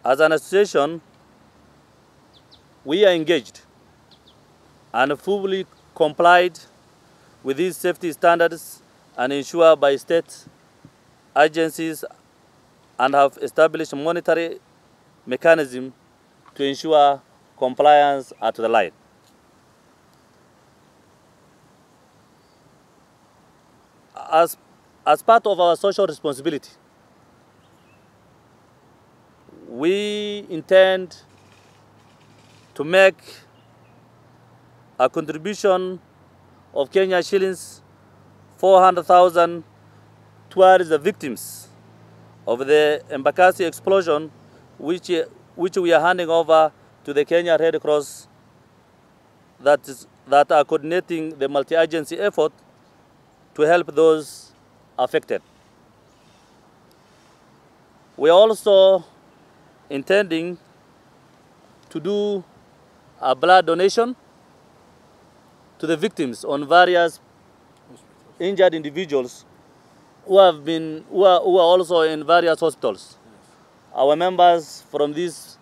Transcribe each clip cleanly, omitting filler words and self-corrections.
As an association, we are engaged and fully complied with these safety standards and ensured by state agencies and have established monetary mechanism to ensure compliance at the line. As part of our social responsibility, we intend to make a contribution of Kenya shillings 400,000 towards the victims of the Embakasi explosion, which we are handing over to the Kenya Red Cross that are coordinating the multi-agency effort to help those affected. We are also intending to do a blood donation to the victims on various injured individuals who are also in various hospitals. Our members from this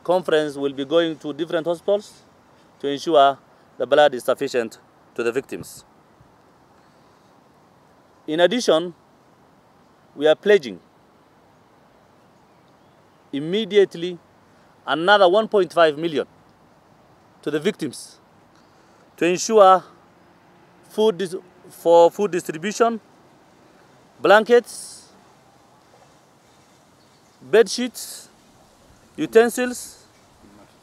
conference will be going to different hospitals to ensure the blood is sufficient to the victims. In addition, we are pledging immediately another 1.5 million to the victims to ensure food distribution, blankets, bed sheets, utensils,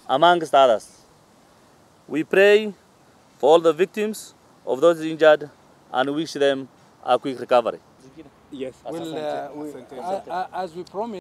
amongst others. We pray for all the victims of those injured and wish them a quick recovery. Yes, as we promised.